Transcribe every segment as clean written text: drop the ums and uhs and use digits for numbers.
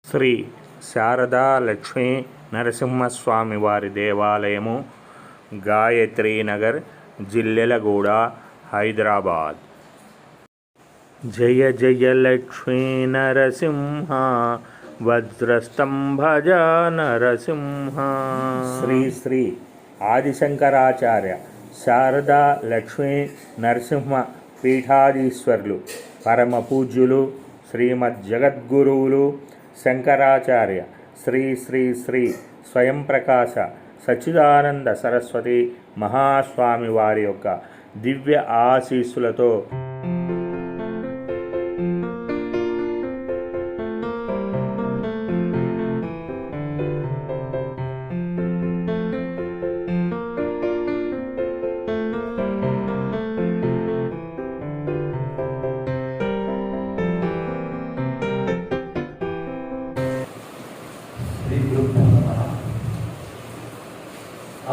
శ్రీ శారదా లక్ష్మీ నరసింహస్వామి వారి దేవాలయము, గాయత్రీనగర్, జిల్లెలగూడ, హైదరాబాద్. జయ జయ లక్ష్మీ నరసింహ, వజ్రస్తంభజ నరసింహ. శ్రీ శ్రీ ఆదిశంకరాచార్య శారదా లక్ష్మీ నరసింహ పీఠాధీశ్వరులు, పరమ పూజ్యులు, శ్రీమద్ జగద్గురువులు శంకరాచార్య శ్రీ శ్రీ శ్రీ స్వయం ప్రకాశ సచ్చిదానంద సరస్వతి మహాస్వామి వారి యొక్క దివ్య ఆశీస్సులతో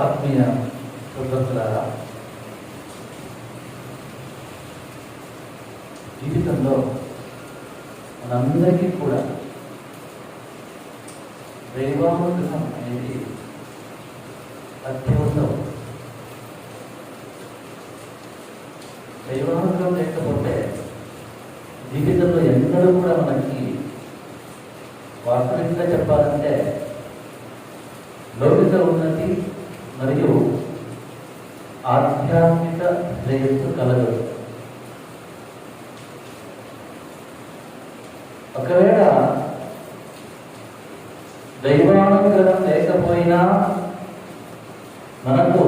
ఆత్మీయ సోదరులారా, జీవితంలో మనందరికీ కూడా దైవానుగ్రహం అనేది అత్యవసరం. దైవానుగ్రహం లేకపోతే జీవితంలో ఎన్నడూ కూడా మనకి వాస్తవికంగా చెప్పాలంటే లౌకిక ఉన్నతి మరియు ఆధ్యాత్మిక శ్రేయస్సు కలగదు. ఒకవేళ దైవానుగ్రహం లేకపోయినా మనకు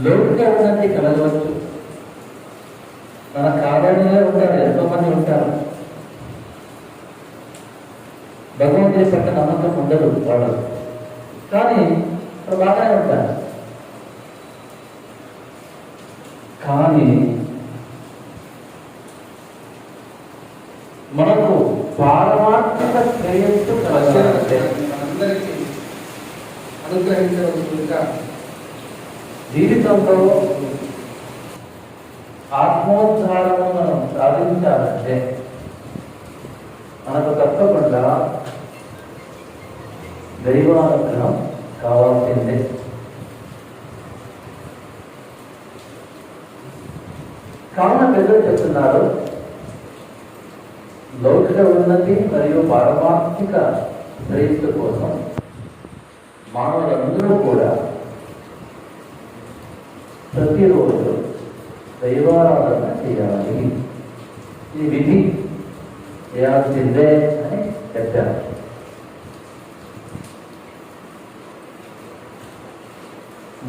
లౌకిక ఉన్నతి కలగవచ్చు. మన కారణంగా ఉంటారు, ఎంతో మంది ఉంటారు. భగవంతుడి పట్ల నమ్మకం ఉండదు వాళ్ళు, కానీ ఇప్పుడు బాగానే ఉంటారు. కానీ మనకు పారమార్థిక శ్రేయస్సు కలగాలంటే అందరికీ అనుగ్రహించవలసిందిగా జీవితంలో ఆత్మోద్ధారణ మనం సాధించాలంటే మనకు తప్పకుండా దైవానుగ్రహం కావాల్సిందే. కావున పెద్దలు చెప్తున్నారు, లౌకిక ఉన్నతి మరియు పారమార్థిక శ్రేయస్సు కోసం మానవులందరూ కూడా ప్రతిరోజు దైవారాధన చేయాలి. ఈ విధి చేయాల్సిందే అని చెప్పారు.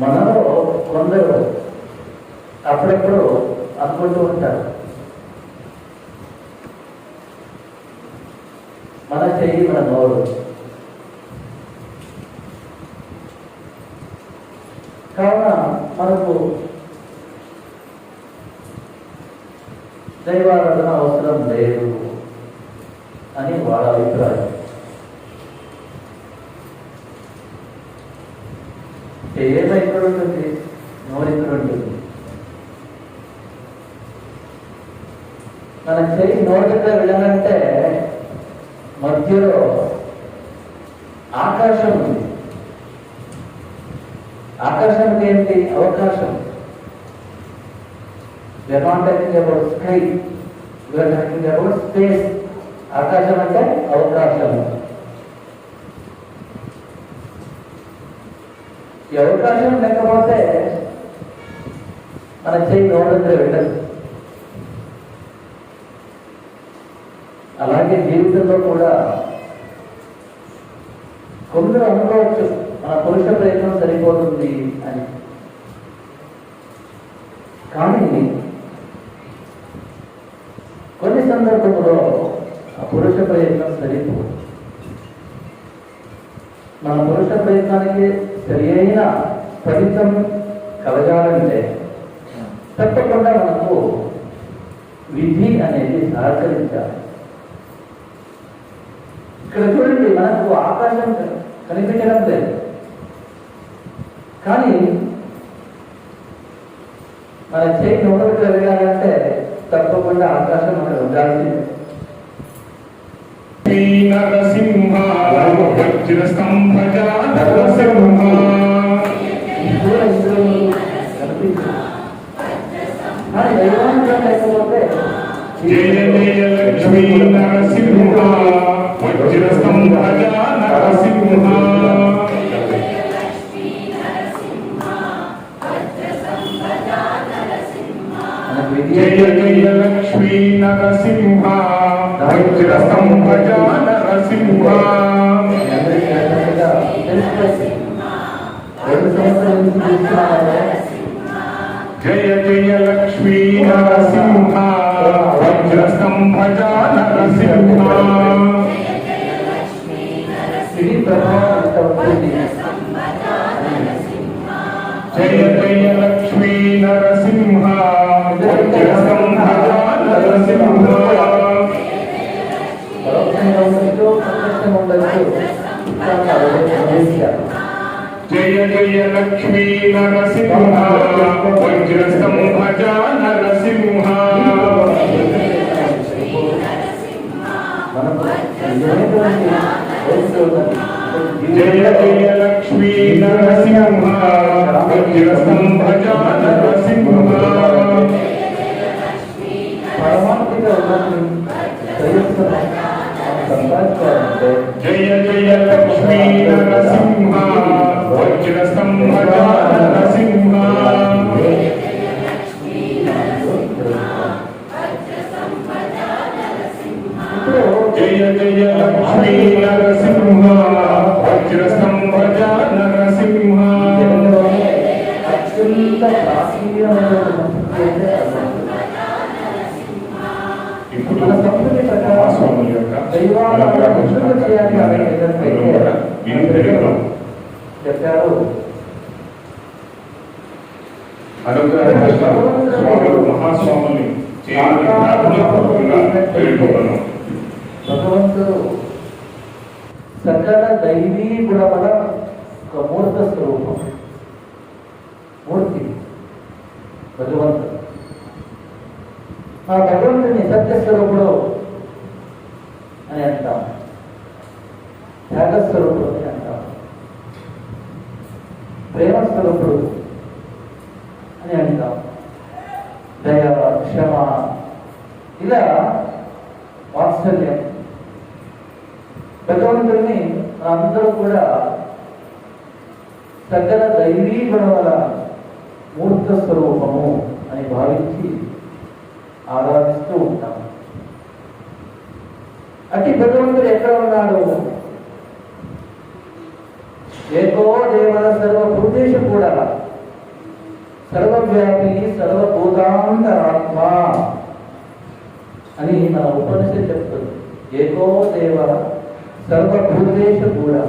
మనలో కొందరు అప్పుడప్పుడు అనుకుంటూ ఉంటారు, మన చెయ్యి మన నోరు. కావున మనకు దైవారాధన అవసరం లేదు అని వాళ్ళ అభిప్రాయం. ఏమో ఇక్కడ ఉంటుంది, నోరు ఇక్కడ ఉంటుంది. మన చెయ్యి నోరు దగ్గర వెళ్ళాలంటే మధ్యలో ఆకాశం ఉంది. ఆకాశం ఏంటి? అవకాశం. We are not talking about sky, we are talking about space. ఆకాశం అంటే అవకాశం. ఈ అవకాశం లేకపోతే మన చెయ్యి నోరు దగ్గర వెళ్ళదు. అలాగే జీవితంలో కూడా కొందరు అనుకోవచ్చు, మన పురుష ప్రయత్నం సరిపోతుంది అని. కానీ కొన్ని సందర్భంలో ఆ పురుష ప్రయత్నం సరిపోదు. మన పురుష ప్రయత్నానికి సరి అయిన ఫలితం కలగాలంటే తప్పకుండా మనకు విధి అనేది సహకరించాలి. ఇక్కడ చూడండి, మనకు ఆకాశం కనిపించడం లేదు, కానీ మన చేయి నోరు వెళ్ళాలంటే తప్పకుండా ఆకాశం అక్కడ ఉండాల్సిందే. నరసింహ వజ్రస్తంభజ నరసింహ జయ జయ లక్ష్మీ నరసింహ వజ్రస్తంభజ నరసింహ జయ జయ లక్ష్మీ నరసింహ వజ్రస్తంభజ నరసింహ జయ జయ లక్ష్మీ నరసింహ వజ్రస్తంభజ నరసింహ జయ జయ లక్ష్మీ నరసింహ వజ్రస్తంభజ నరసింహ జయ జయ లక్ష్మీ నరసింహ వజ్రస్తంభజ నరసింహ జయ జయ లక్ష్మీ నరసింహ వజ్రస్తంభజ నరసింహ జయ జయ లక్ష్మీ నరసింహ వజ్రస్తంభజ నరసింహ జయ జయ లక్ష్మీ నరసింహ వజ్రస్తంభజ నరసింహ అత్యంత ఇప్పుడు మన సంస్కృతి ప్రకారం స్వామి యొక్క చెప్పారు. అనుగ్రహ స్వాములు మహాస్వాముల్ని చేయాలని ప్రార్థనాపూర్వకంగా వేడుకుంటున్నాం. భగవంతుడు సకల దైవీ గుణముల ఒక మూర్త స్వరూపం, మూర్తి భగవంతుడు. ఆ భగవంతుని సత్యస్వరూపుడు అని అంటాం, త్యాగస్వరూపుడు అని అంటాం, ప్రేమస్వరూపుడు అని అంటాం, దయ, క్షమ, ఇలా వాత్సల్యం. భగవంతుడిని అందరూ కూడా సకల దైవీ గుణముల మూర్త స్వరూపము అని భావించి ఆరాధిస్తూ ఉంటాం. అట్టి భగవంతుడు ఎక్కడ ఉన్నాడు? ఏకో దేవ సర్వభూతేష కూడా సర్వవ్యాపి సర్వభూతాంతరాత్మ అని మన ఉపనిషత్తు చెప్తుంది. ఏకో దేవ సర్వభూతేష కూడా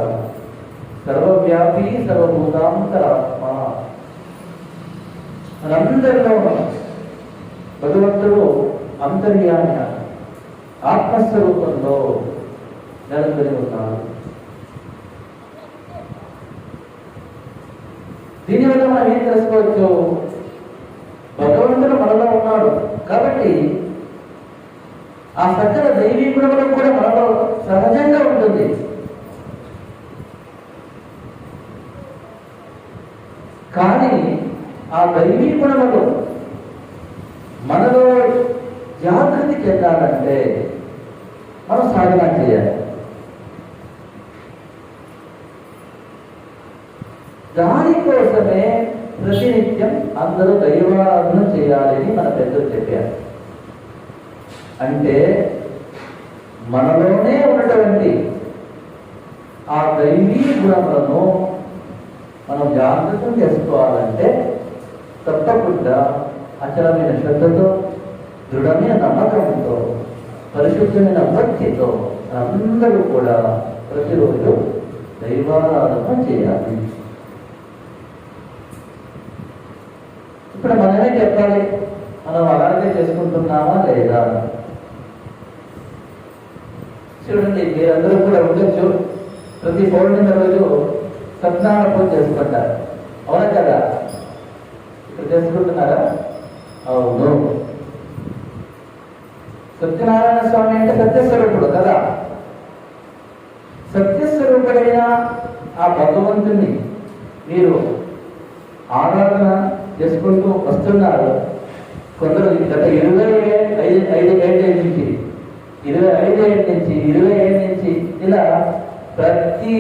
సర్వవ్యాపి సర్వభూతాంతరాత్మ. మనందరిలో భగవంతుడు అంతర్యామి ఆత్మస్వరూపంలో నిరంతరం ఉన్నాడు. దీనివల్ల మనం ఏం తెలుసుకోవచ్చు? భగవంతుడు మనలో ఉన్నాడు కాబట్టి ఆ సకల దైవీ గుణములు కూడా మనలో సహజంగా ఉంటుంది. కానీ ఆ దైవీ గుణములు మనలో జాగృతి చెందాలంటే మనం సాధన చేయాలి. దానికోసమే ప్రతినిత్యం అందరూ దైవారాధన చేయాలని మన పెద్దలు చెప్పారు. అంటే మనలోనే ఉన్నటువంటి ఆ దైవీ గుణములను మనం జాగ్రత్తం చేసుకోవాలంటే తప్పకుండా అచలమైన శ్రద్ధతో, దృఢమైన నమ్మకంతో, పరిశుద్ధమైన భక్తితో అందరూ కూడా ప్రతిరోజు దైవారాధన చేయాలి. ఇప్పుడు మనమే చెప్పాలి, మనం అలాగే చేసుకుంటున్నామా లేదా? చూడండి, మీరందరూ కూడా ఉండొచ్చు, ప్రతి పౌర్ణమి రోజు సత్యనారాయణ పూజ చేసుకుంటారు, అవునా కదా? ఇప్పుడు చేసుకుంటున్నారా? అవును. సత్యనారాయణ స్వామి అంటే సత్యస్వరూపుడు కదా. వస్తున్నారు. కొందరు గత 25 ఏళ్ళ నుంచి 25 ఏళ్ళ నుంచి 20 ఏళ్ళ నుంచి ఇలా ప్రతి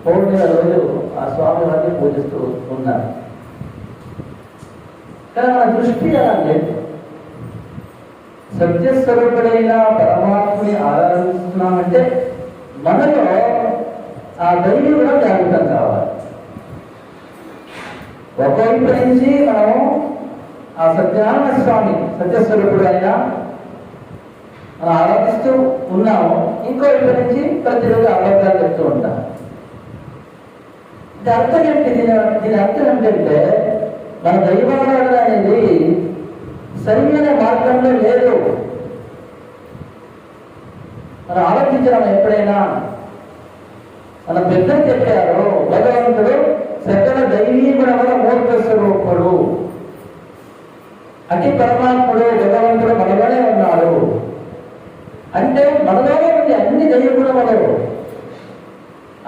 పౌర్ణిమ రోజు ఆ స్వామి వారిని పూజిస్తూ ఉన్నారు. కానీ మన దృష్టి అలా లేదు. సత్యస్వరూపుడైన పరమాత్మని ఆరాధిస్తున్నామంటే మనలో ఆ దైవం కూడా జాగ్రత్తం కావాలి. ఒకవైపు నుంచి మనం ఆ సత్యనారాయణ స్వామి సత్యస్వరూపుడు అయినా మనం ఆరాధిస్తూ ఉన్నాము, ఇంకో వైపు నుంచి ప్రతిరోజు అబద్ధాలు చెప్తూ ఉంటాం. ఇది అర్థం ఏంటి? దీని అర్థం ఏంటంటే మన దైవారాధన అనేది సరైన మార్గంలో లేదు. మనం ఆలోచించడం ఎప్పుడైనా మన పెద్దలు చెప్పారు, భగవంతుడు సకల దైవీ గుణముల మూర్త స్వరూపుడు, అతి పరమాత్ముడు భగవంతుడు మనలోనే ఉన్నాడు. అంటే మనలోనే ఉంది అన్ని దైవ గుణములు.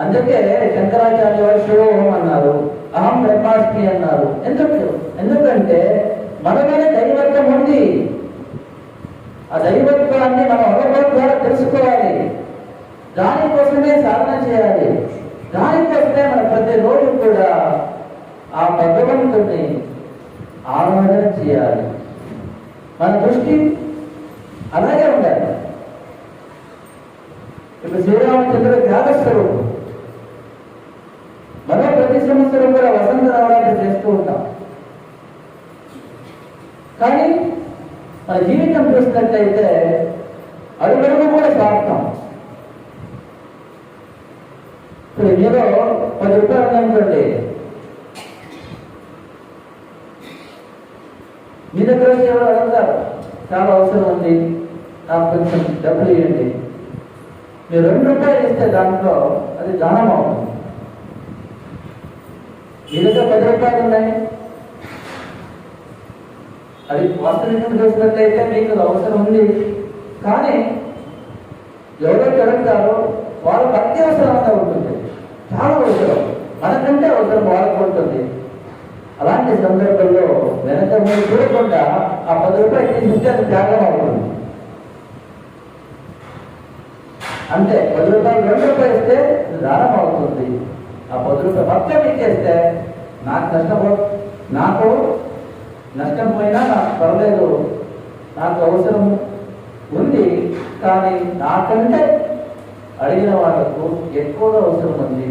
అందుకే శంకరాచార్య వారు శివోహం అన్నారు, అహం బ్రహ్మాస్మి అన్నారు. ఎందుకంటే మనలోనే దైవత్వం ఉంది. ఆ దైవత్వాన్ని మనం అనుభవం ద్వారా తెలుసుకోవాలి. దానికోసమే సాధన చేయాలి. దానికోసమే మన ప్రతిరోజు కూడా ఆ భగవంతుడిని ఆరాధన చేయాలి. మన దృష్టి అలాగే ఉండాలి. ఇప్పుడు శ్రీరామచంద్రుడు త్యాగస్వరూపుడు. మనం ప్రతి సంవత్సరం కూడా వసంత నవరాత్రి చేస్తూ ఉంటాం. కానీ మన జీవితం చూసినట్లయితే అడుగడుగు కూడా స్వార్థం. ఇప్పుడు ఏదో 10 రూపాయలు ఉందనుకోండి, మీ దగ్గర ఎవరు అడుగుతారు, చాలా అవసరం ఉంది, నాకు కొంచెం డబ్బులు ఇవ్వండి. మీరు 2 రూపాయలు ఇస్తే దాంట్లో అది దానం అవుతుంది. మీ దగ్గర 10 రూపాయలు ఉన్నాయి, అది వాస్తవికం చూసినట్లయితే మీకు అవసరం ఉంది. కానీ ఎవరైతే అడుగుతారో వాళ్ళకి అత్యవసరంగా ఉంటుంది, చాలా అవసరం, మనకంటే అవసరం వాళ్ళకు ఉంటుంది. అలాంటి సందర్భంలో వెనక ముందు చూడకుండా ఆ 10 రూపాయలు తీసుకుంటే అది త్యాగం అవుతుంది. అంటే 10 రూపాయలు 2 రూపాయలు ఇస్తే దానం అవుతుంది. ఆ 10 రూపాయలు మొత్తం ఇచ్చేస్తే నాకు నష్టం పోయినా నాకు పర్లేదు, నాకు అవసరం ఉంది, కానీ నాకంటే అడిగిన వాళ్ళకు ఎక్కువగా అవసరం ఉంది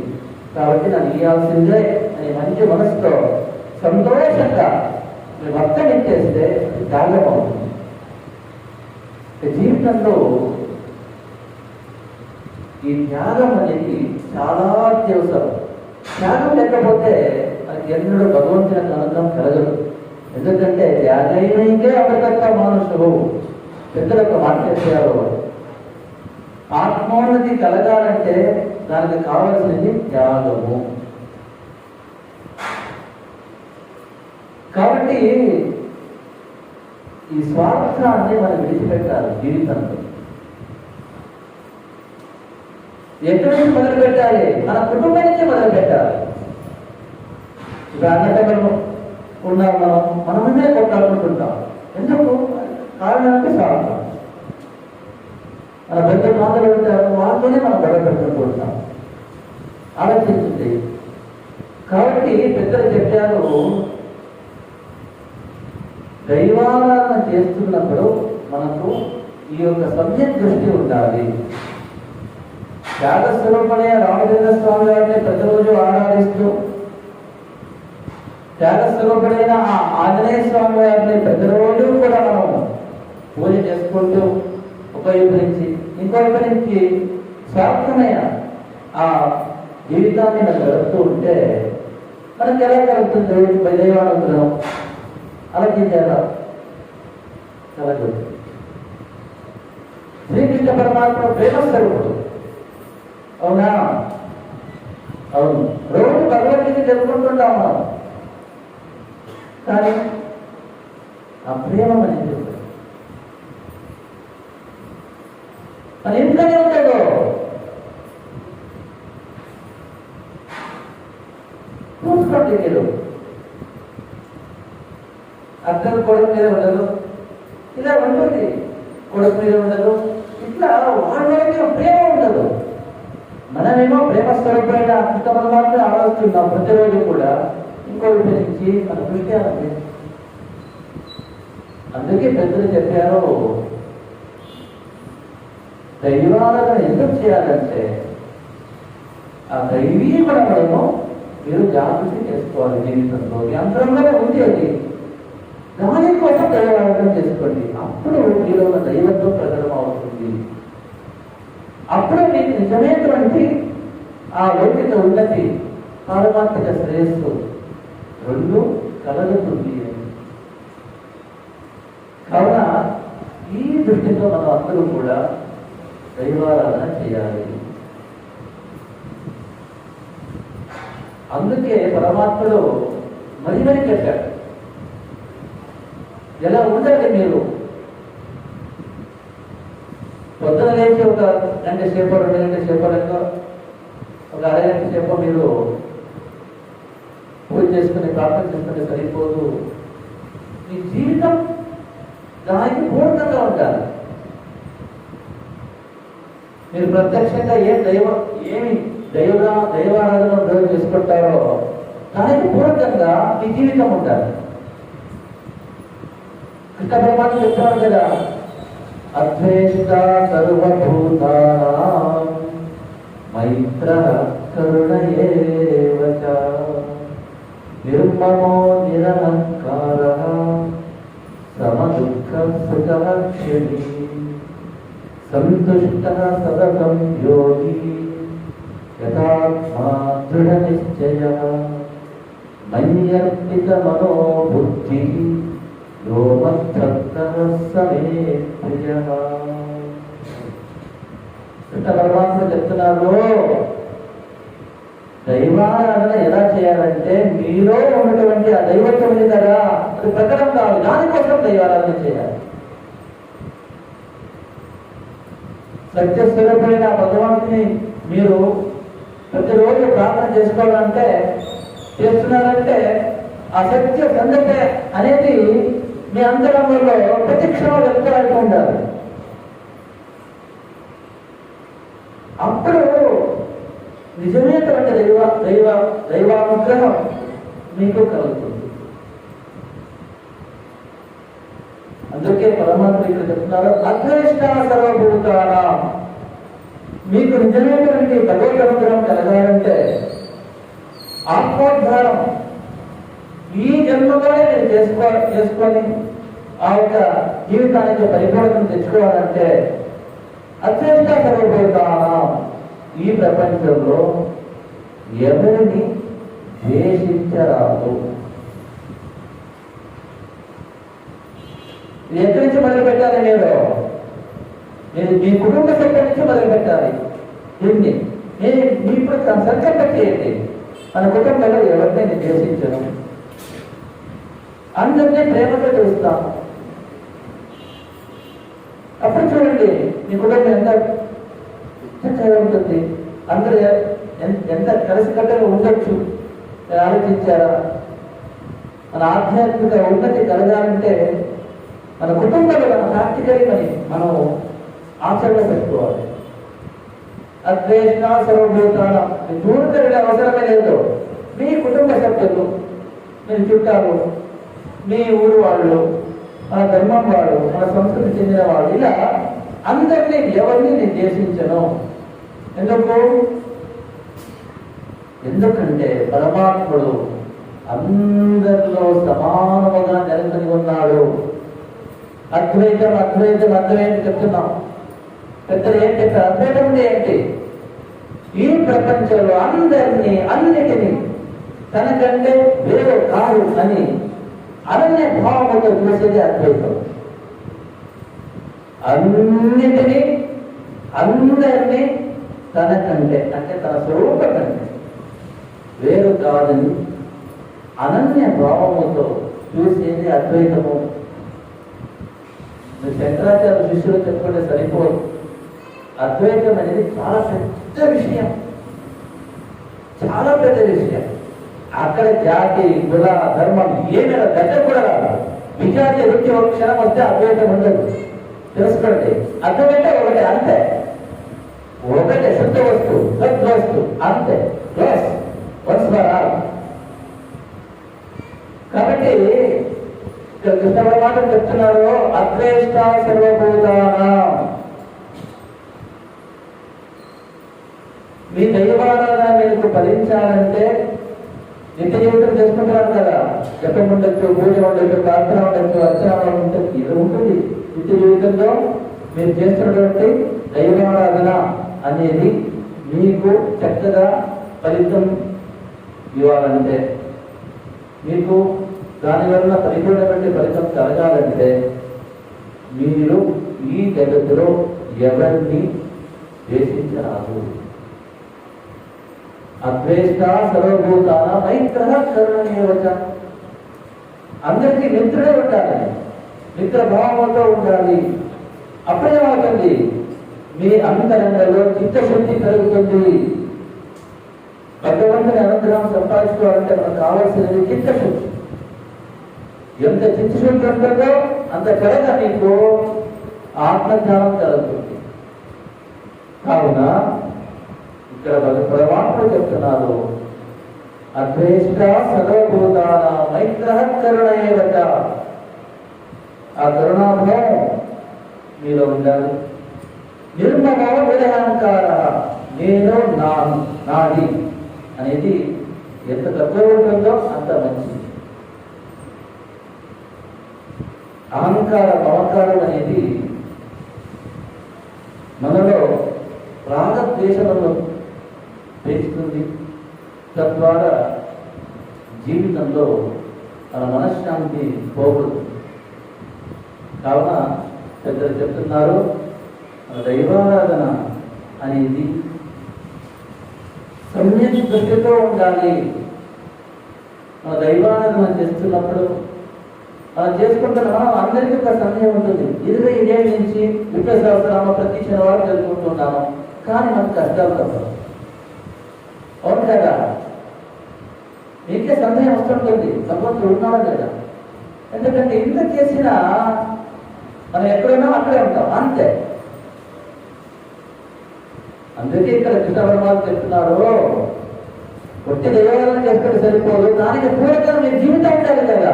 కాబట్టి నన్ను ఇవ్వాల్సిందే అని మంచి మనసుతో సంతోషంగా మీరు మొత్తం ఇచ్చేస్తే త్యాగం అవుతుంది. జీవితంలో ఈ త్యాగం అనేది చాలా అత్యవసరం. త్యాగం లేకపోతే మనకి ఎన్నడూ భగవంతుని అనుగ్రహం కలగదు. ఎందుకంటే త్యాగైనకే అమృతత్వ మానుషులు పెద్దలు ఒక మాట చెప్పారు, ఆత్మోన్నతి కలగాలంటే దానికి కావలసినది త్యాగము. కాబట్టి ఈ స్వార్థాన్ని మనం విడిచిపెట్టాలి. జీవితంలో ఎక్కడి నుంచి మొదలు పెట్టాలి? మన కుటుంబం నుంచి మొదలు పెట్టాలి. ఇప్పుడు అన్నదమ్ములు ఉన్నారు, మనమే కొట్లాడుకుంటుంటాం. ఎందుకు? కారణం అంటే స్వార్థం. మన పెద్ద మాటలు ఉంటారు, వాళ్ళతోనే మనం గొడవ పెట్టుకుంటూ ఆలోచించింది. కాబట్టి పెద్దలు చెప్పారు, దైవారాధన చేస్తున్నప్పుడు మనకు ఈ యొక్క సబ్జెక్ట్ దృష్టి ఉండాలి. త్యాగస్వరూపమే రామచంద్ర స్వామి వారిని ప్రతిరోజు ఆరాధిస్తూ, త్యాగస్వరూపుడైన ఆ ఆంజనేయ స్వామి వారిని ప్రతిరోజు కూడా మనం పూజ చేసుకుంటూ ఒకవైపు నుంచి ఇంకోవైపు నుంచి స్వార్థమైన ఆ జీవితాన్ని మనం గడుపుతూ ఉంటే మనకి ఎలా కలుగుతుంది? దైవానుగ్రహం ఆలోచించారా? కలగదు. శ్రీకృష్ణ పరమాత్మ ప్రేమస్వరూపుడు, అవునా? అవును. రోజు భగవద్గీత జరుపుకుంటుంటాం మనం, కానీ ఆ ప్రేమ మనకి మన ఇంట్లోనే ఉంటాడు. చూసుకోండి మీరు, అత్తలు కొడుకు మీద ఉండదు, ఇలా ఉంటుంది. కొడుకు మీద ఉండదు, ఇట్లా వాళ్ళకి ప్రేమ ఉండదు. మనమేమో ప్రేమ స్వరూపమైన అంతమంది మాత్రం ఆలోచిస్తున్నాం ప్రతిరోజు కూడా ఇంకో గురించి మన దృష్టి. అందుకే పెద్దలు చెప్పారు, దైవాలను ఎందుకు చేయాలంటే ఆ దైవీ గుణములను మీరు జాగృతి చేసుకోవాలి జీవితంలో. యంత్రంలోనే ఉంది అది, దానికోసం దైవాలను చేసుకోండి. అప్పుడు మీరు ఒక దైవత్వం ప్రకటన అవుతుంది. అప్పుడు మీకు నిజమైనటువంటి ఆ లౌకిక ఉన్నతి, పారమార్థిక శ్రేయస్సు రెండు కలగతుంది. కావున ఈ దృష్టితో మనం అందరూ కూడా దైవారాధన చేయాలి. అందుకే పరమాత్ముడు మరి మరి చెప్పాడు, ఎలా ఉండాలి మీరు. పొద్దున లేచి ఒక గంట సేపు 2 గంటల సేపు లేక ఒక అరగంట సేపు మీరు పూజ చేసుకుని ప్రార్థన చేసుకుంటే సరిపోదు. మీ జీవితం దానికి పూర్ణంగా ఉండాలి. మీరు ప్రత్యక్షంగా ఏమి దైవారాధన ప్రయోగం చేసుకుంటారో దానికి పూర్వకంగా మీ జీవితం ఉండాలి. కృష్ణ పరమాత్మ చెప్తారు కదా, అద్వేష్ట సర్వభూతానాం మైత్రః కరుణ ఏవ చ నిర్మమో నిరహంకారః సమదుఃఖ సుఖః క్షమీ సంతుష్టః సతతం యోగి యథాత్మా దృఢ నిశ్చయః మయ్యర్పిత మనో బుద్ధిః యో మద్భక్తః స మే ప్రియః. కృష్ణ పరమాత్మ చెప్తున్నారు, దైవారాధన ఎలా చేయాలంటే మీలో ఉన్నటువంటి ఆ దైవత్వం ఉంది కదా, అది ప్రకటన కావాలి. దానికోసం దైవారాధన చేయాలి. సత్యస్వరూపమైన భగవంతుని మీరు ప్రతిరోజు ప్రార్థన చేసుకోవాలంటే చేస్తున్నారంటే ఆ సత్య సంగతి అనేది మీ అంతరంగంలో ప్రతి క్షణం వ్యక్తమవుతూ ఉండాలి. అప్పుడు నిజమైనటువంటి దైవానుగ్రహం మీకు కలుగుతుంది. అందుకే పరమాత్మ ఇక్కడ చెప్తున్నారు, అద్వేష్ట సర్వభూతానాం. మీకు నిజమైనటువంటి భగవద్ అనుగ్రహం కలగాలంటే ఆత్మోద్ధారం ఈ జన్మలోనే మీరు చేసుకొని ఆ యొక్క జీవితానికి పరిపూర్ణతను తెచ్చుకోవాలంటే అద్వేష్ట సర్వభూతానాం, ఈ ప్రపంచంలో ఎవరిని ద్వేషించరాదు. ఇది ఎక్కడి నుంచి మొదలు పెట్టాలి? మీరు మీ కుటుంబ సభ్యుల నుంచి మొదలు పెట్టాలి. దీన్ని మీ ఇప్పుడు సంకల్పం చేయండి, మన కుటుంబంలో ఎవరిని నేను ద్వేషించను, అందరినీ ప్రేమతో చూస్తాం. అప్పుడు చూడండి మీ కుటుంబం ఎంత చక్కగా ఉంటుంది, అందరూ ఎంత కలిసికట్టుగా ఉండొచ్చు. ఆలోచించారా? మన ఆధ్యాత్మిక ఉన్నతి కలగాలంటే మన కుటుంబంలో మన ప్రాక్టికల్ మనం ఆచరణ పెట్టుకోవాలి. అద్వేష సర్వభూతానాం, దూరం తిరిగే అవసరమే లేదు. మీ కుటుంబ సభ్యులు, మీ చుట్టాలు, మీ ఊరు వాళ్ళు, మన ధర్మం వాళ్ళు, మన సంస్కృతి చెందిన వాళ్ళు, ఇలా అందరినీ ఎవరిని నేను ద్వేషించను. ఎందుకంటే పరమాత్ముడు అందరిలో సమానముగా నెలకొని ఉన్నాడు. అద్వైతం అద్వైతం అద్వైతం చెప్తున్నాం. పెద్దలు ఏం చెప్పారు? అద్వైతం అంటే ఏంటి? ఈ ప్రపంచంలో అందరినీ అన్నిటినీ తనకంటే వేరు కాదు అని అనన్య భావముతో చూసేది అద్వైతం. అన్నిటినీ అందరినీ తనకంటే అంటే తన స్వరూప కంటే వేరు కాదని అనన్య భావముతో చూసేది అద్వైతము. శంకరాచార్య శిష్యులు చెప్పుకుంటే సరిపోదు. అద్వైతం అనేది చాలా పెద్ద విషయం, చాలా పెద్ద విషయం. అక్కడ జాతి కుల ధర్మం ఏమైనా దగ్గర కూడా రాదు. విజాతి వృత్తి ఒక క్షణం వస్తే అద్వైతం ఉండదు. తెలుసుకోండి, అద్వైతం ఒకటి అంతే, ఒకటే శుద్ధ వస్తువు, సద్వస్తు అంతే. Plus once for all. కాబట్టి ఇక్కడ కృష్ణ పరమాత్మ చెప్తున్నారు, అద్వేష్ట సర్వభూతానాం. మీ దైవారాధన మీకు ఫలించాలంటే నిత్య జీవితం చేసుకుంటున్నారు కదా, జపం ఉండొచ్చు, పూజ ఉండొచ్చు, ప్రార్థన ఉండొచ్చు, అర్చన ఉండొచ్చు, ఇది ఉంటుంది. నిత్య జీవితంలో మీరు చేస్తున్నటువంటి దైవారాధన అనేది మీకు చక్కగా ఫలితం ఇవ్వాలంటే, మీకు దానివల్ల పరిపూర్ణమైన ఫలితం కలగాలంటే మీరు ఈ జగత్తులో ఎవరిని ద్వేషించరాదు. అద్వేష్ట సర్వభూతాన మైత్ర కరుణీయవచ. అందరికీ మిత్రుడే ఉండాలి, మిత్ర భావంతో ఉండాలి. అప్పుడేమవుతుంది, మీ అంతరంగంలో చిత్తశుద్ధి కలుగుతుంది. భగవంతుని అనుగ్రహం సంపాదించుకోవాలంటే మనకు కావాల్సినది చిత్తశుద్ధి. ఎంత చిత్తశుద్ధి ఉంటుందో అంత త్వరగా మీకు ఆత్మజ్ఞానం కలుగుతుంది. కావున ఇక్కడ పరమాత్మ చెప్తున్నారు, అద్వేష్ట సర్వభూతాన మైత్ర కరుణయేవచ. ఆ కరుణాభావం మీలో ఉండాలి. నిర్మమో విరహంకార, నేను నాది అనేది ఎంత తక్కువ ఉంటుందో అంత మంచిది. అహంకార మమకారం అనేది మనలో రాగద్వేషలను పెంచుతుంది. తద్వారా జీవితంలో మన మనశ్శాంతి పోగొడుతుంది. కావున పెద్దలు చెప్తున్నారు, దైవారాధన అనేది సమ్యక్ దృష్టితో ఉండాలి. మన దైవారాధన చేస్తున్నప్పుడు మనం చేసుకుంటున్న మనం అందరికీ ఒక సమయం ఉంటుంది. 20 ఏళ్ళ నుంచి విప్ల సహస్రనామ ప్రతి శనివారం జరుపుకుంటున్నాము, కానీ మనకు కష్టాలు తప్పదు. అవును కదా, మీకే సందేహం వస్తుంటుంది, భగవంతుడు ఉన్నాడా లేదా. ఎందుకంటే ఇంత చేసినా మనం ఎక్కడున్నా అక్కడే ఉంటాం అంతే. అందుకే ఇక్కడ కృష్ణ పరమాత్మ చెప్తున్నారు, ఒట్టి దైవాలను చేసుకుంటే సరిపోదు, దానికి పూర్వకంగా మీ జీవితం ఉండాలి కదా.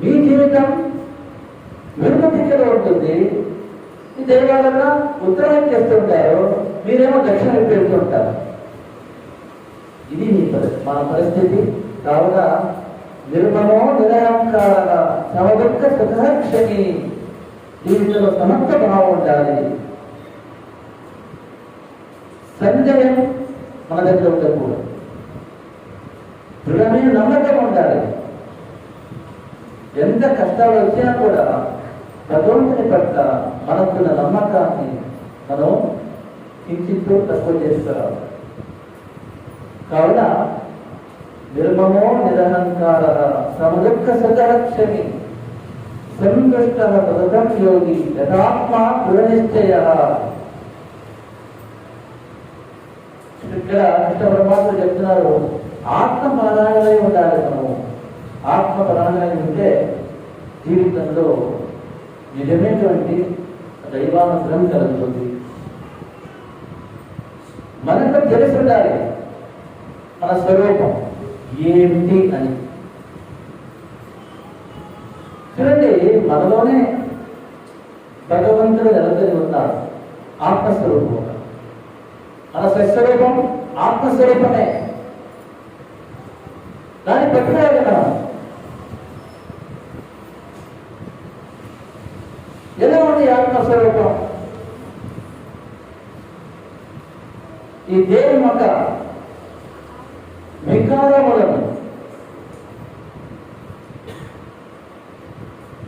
మీ జీవితం వెనుక దిక్కులో ఉంటుంది. ఈ దైవాలన్న ఉత్తరం చేస్తుంటారు, మీరేమో దక్షిణ పెడుతుంటారు. ఇది మీ పరిస్థితి, మన పరిస్థితి. కావున నిర్మమో నిరహంకార సమదుఃఖ సుఖక్షమి, జీవితంలో సమర్థ భావం ఉండాలి. సంజయం మన దగ్గర ఉండకూడదు, దృఢమైన నమ్మకం ఉండాలి. ఎంత కష్టాలు వచ్చినా కూడా భగవంతుని పట్ల మనకున్న నమ్మకాన్ని మనం కించిత్తు తక్కువ చేస్తారు. కావున నిర్మమో నిరహంకార సమదుఃఖ సదరక్షమి సంతుష్ట పదం యోగి యథాత్మ దృఢనిశ్చయ. ఇక్కడ కృష్ణ పరమాత్మ చెప్తున్నారు, ఆత్మపరాయణమై ఉండాలి. మనము ఆత్మపరాయణమై ఉంటే జీవితంలో నిజమైనటువంటి దైవానుగ్రహం కలుగుతుంది. మనకు తెలిసి ఉండాలి మన స్వరూపం ఏమిటి అని. చూడండి, మనలోనే భగవంతుడు నిలబడి ఉన్నాడు, ఆత్మస్వరూపం. మన స్వస్వరూపం ఆత్మస్వరూపమే. దాన్ని పట్టుకోవాలి మనం. ఎలా ఉంది ఆత్మస్వరూపం? ఈ దేవుని యొక్క వికారములను,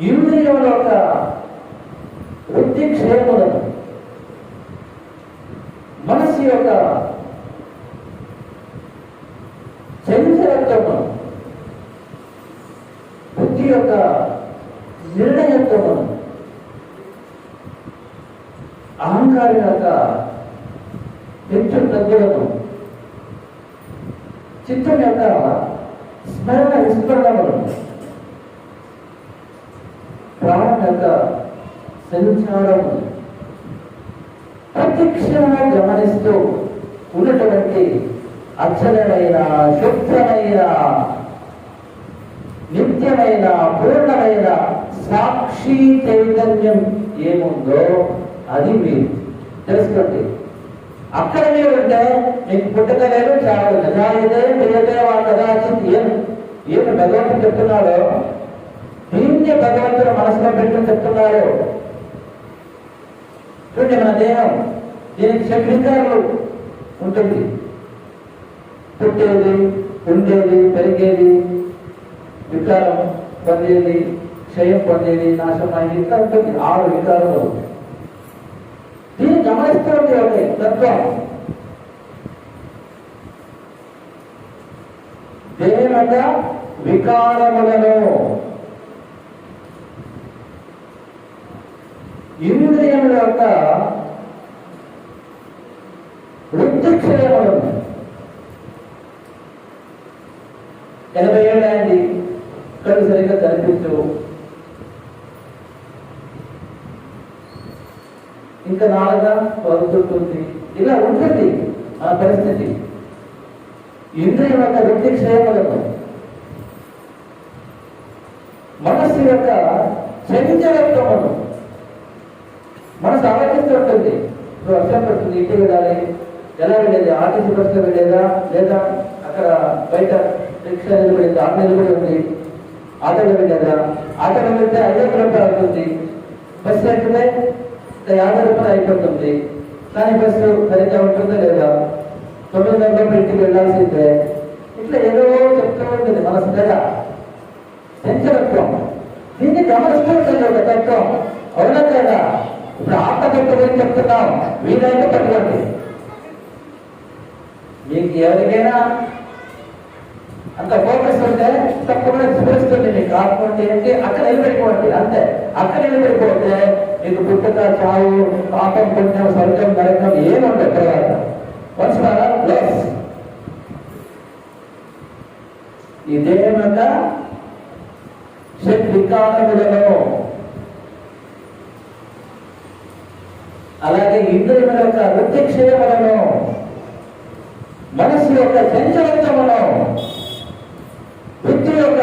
ఇంద్రియముల యొక్క వృద్ధి క్షేమములను, మనస్సు యొక్క చంచలత్వమును, బుద్ధి యొక్క నిర్ణయత్వమును, అహంకారం యొక్క హెచ్చు తగ్గులను, చిత్తం యొక్క స్మరణ విస్మరణములు ప్రాణం యొక్క సంచారము ప్రత్యక్షంగా గమనిస్తూ ఉన్నటువంటి అక్షరమైన శుద్ధమైన నిత్యమైన పూర్ణమైన సాక్షి చైతన్యం ఏముందో అది మీరు తెలుసుకోండి. అక్కడ మీరు ఉంటే మీకు పుట్టక లేదు, చావు నిజాయితే ప్రియతే వాళ్ళ కదాచిత్ ఏమి భగవంతుడు చెప్తున్నాడో దీన్ని భగవంతుడు మనసులో పెట్టుకుని చెప్తున్నాడు. చూడండి, మన దేహం దీనికి షడ్వికారాలు ఉంటుంది. పుట్టేది, ఉండేది, పెరిగేది, వికారం పొందేది, క్షయం పొందేది, నాశనం అయింది, ఇంకా ఉంటుంది. 6 వికారాలు. దీన్ని గమనిస్తూ ఉంటే ఒకటి తత్వం. దేహం యొక్క వికారములను, ఇంద్రియముల యొక్క వృత్తిక్షయములను. 80 ఏళ్ళు అయింది, కళ్ళు సరిగ్గా కనిపించు, ఇంకా 4గా పరుగుతుంది, ఇలా ఉంటుంది ఆ పరిస్థితి. ఇంద్రియం యొక్క వృత్తిక్షయములను, మనస్సు యొక్క చంచలత్వమును. మనసు ఆలోచిస్తూ ఉంటుంది. ఇప్పుడు వర్షం పడుతుంది, ఇంటికి వెళ్ళాలి, ఎలా వెళ్ళేది? ఆర్టీసీ బస్సులో వెళ్ళేదా, లేదా అక్కడ బయట రిక్షా నిలబడింది, ఆటో నిలబడి ఉంది, ఆటోలో వెళ్ళేదా? ఆటోలో వెళ్తే 5 రూపాయలు అవుతుంది, బస్సు ఎక్కితే 50 రూపాయలు అయిపోతుంది. కానీ బస్సు సరిగ్గా ఉంటుందా లేదా? 9 గంటలకు ఇంటికి వెళ్ళాల్సిందే. ఇట్లా ఏదో చెప్తూ ఉంటుంది మనసు కదా, చంచలత్వం. దీన్ని గమనిస్తూ ఉంటుంది ఒక తత్వం. అవునా కదా? ఇప్పుడు ఆత్మతత్వం గురించి చెప్తున్నాం, వీలైతే పట్టుకోండి. మీకు ఎవరికైనా అంత ఫోకస్ ఉంటే తప్పకుండా తెలుస్తుంది. మీకు ఆత్మ అంటే ఏంటి అక్కడ నిలబడిపోండి, అంతే. అక్కడ నిలబడిపోతే మీకు పుట్టుక, చావు, పాపం, పుణ్యం, స్వర్గం, నరకం ఏముండదు తర్వాత. వన్స్ ప్లస్ ఈ దేహం యొక్క షడ్వికారములను, అలాగే ఇంద్రియముల యొక్క వృత్తిక్షయములను, మనస్సు యొక్క చంచలత్వమును, బుద్ధి యొక్క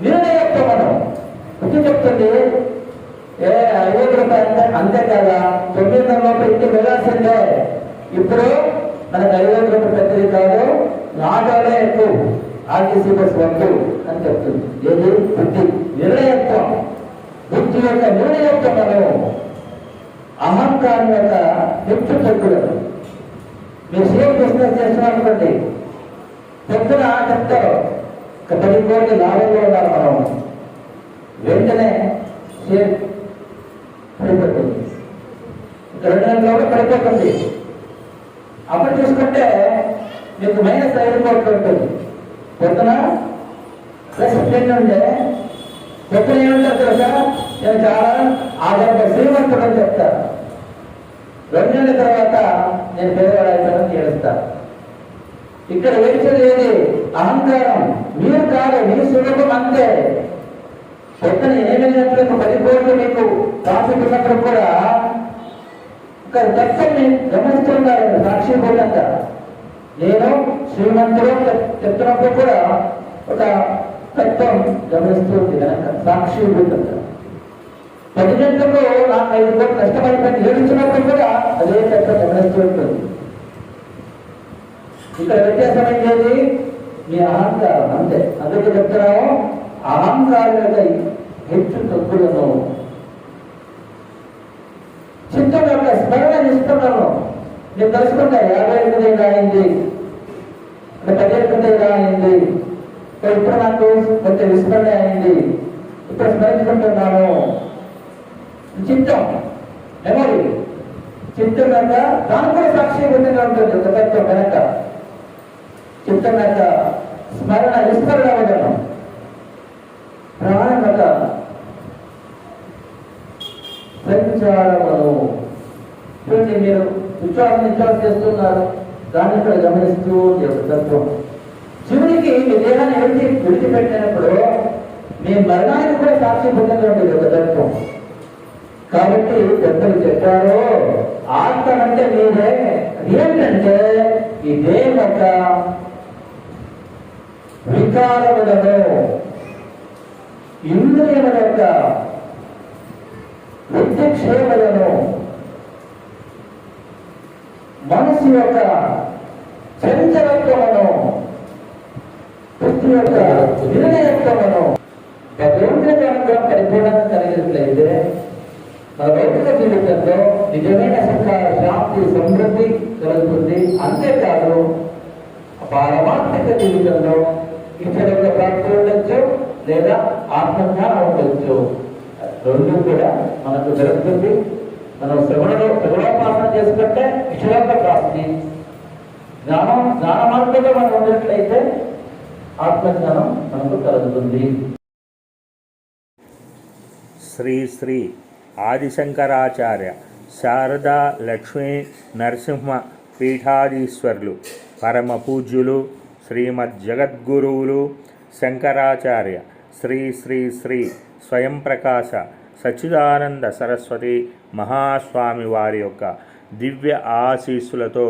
నిర్ణయత్వమును. బుద్ధి చెప్తుంది 5 రూపాయలు అంతే కదా, 9 లోపల ఇంటికి వెళ్ళాల్సిందే. ఇప్పుడు మనకు 5 రూపాయలు పెద్దది కాదు, ఆటోలే ఎక్కువ, ఆర్టీసీ బస్ వద్దు అని చెప్తుంది. ఏది? బుద్ధి నిర్ణయత్వం. బుద్ధి యొక్క నిర్ణయత్వమును, అహంకారం యొక్క హెచ్చు తగ్గులను. మీరు షేర్ బిజినెస్ చేస్తున్నారనుకోండి, పొద్దున చెప్తారు 10 కోట్ల లాభంలో ఉన్నారు మనం, వెంటనే షేర్ పడిపోతుంది, 2 నెలల్లో పడిపోతుంది. అప్పుడు చూసుకుంటే మీకు -5 కోట్లు ఉంటుంది. పొద్దున +10 ఉంటే పొద్దున ఏమంటారు తెలుసా? నేను చాలా ఆధారంగా శ్రీమంతుడు అని చెప్తారు. 2 నెలల తర్వాత నేను పేదవాడైపోయానని ఏడుస్తాను. ఇక్కడ వేసేది ఏది? అహంకారం. మీరు కాదు, మీ స్వరూపం అంతే. పొద్దున 8 గంటలకు 10 కోట్లు మీకు ప్రాఫిట్ ఉన్నప్పుడు కూడా ఒక తత్వాన్ని గమనిస్తున్నారు సాక్షిభూతంగా. నేను శ్రీమంతుడు చెప్తున్నప్పుడు కూడా ఒక తత్వం గమనిస్తుంది కనుక సాక్షిభూతంగా. 10 గంటలకు నాకు 5 కోట్లు కష్టమైపోయింది ఏడుస్తున్నప్పుడు కూడా అదే తత్వం గమనిస్తూ ఉంటుంది. ఇక్కడ వ్యత్యాసం ఏంటి? మీ అహంకారం అంతే. అందుకే చెప్తున్నాము అహంకారం యొక్క హెచ్చు తగ్గులను, చిత్తం యొక్క స్మరణ నిష్ఠలను. నేను తెలుసుకుంటా 50 ఏళ్ళ ఇలా అయింది, 10 ఏళ్ళ ఇలా అయింది, ఇప్పుడు నాకు కొంచెం విస్మరణ అయింది, ఇప్పుడు స్మరించుకుంటున్నాను. చిత్తం మెమొరీ, చిత్తం యొక్క దాని కూడా సాక్షిభూతంగా ఉంటుంది ఒక తత్వం వెనక. చిత్తం యొక్క స్మరణ విస్మరణ వదనం, ప్రాణం యొక్క సంచారమును. చూడండి, మీరు విశ్వాసం చేస్తున్నారు, దాన్ని ఇక్కడ గమనిస్తూ ఉంది ఒక తత్వం. శివుడికి మీ దేహాన్ని విడిచిపెట్టినప్పుడు మీ మరణానికి కూడా సాక్షి పొందినటువంటి ఒక తత్వం. కాబట్టి పెద్దలు చెప్పారు, ఆత్మ అంటే మీరే. ఏంటంటే ఈ దేహం యొక్క వికారములను, ఇంద్రియముల యొక్క విద్యక్షేమలను, మనసు యొక్క చంచలత్వమును, బుద్ధి యొక్క నిర్ణయత్వమును భగవంతుని అనుగ్రహం పరిపూర్ణంగా కలిగినట్లయితే మన భౌతిక జీవితంలో నిజమైన సుఖ, శాంతి, సమృద్ధి కలుగుతుంది. అంతేకాదు పారమార్థిక జీవితంలో ఇతరుల ప్రాప్తి ఉండొచ్చు, లేదా ఆత్మజ్ఞానం ఉండొచ్చు. రెండు కూడా మనకు జరుగుతుంది. మనం శ్రవణోపాసన చేసుకుంటే ఇతరుల ప్రాప్తి, జ్ఞానమార్గంలో మనం ఉన్నట్లయితే ఆత్మజ్ఞానం మనకు కలుగుతుంది. శ్రీ శ్రీ ఆదిశంకరాచార్య శారదా లక్ష్మీ నరసింహ పీఠాధీశ్వరులు పరమ పూజ్యులు శ్రీమద్ జగద్గురువులు శంకరాచార్య శ్రీ శ్రీ శ్రీ స్వయం ప్రకాశ సచ్చిదానంద సరస్వతి మహాస్వామి వారి యొక్క దివ్య ఆశీస్సులతో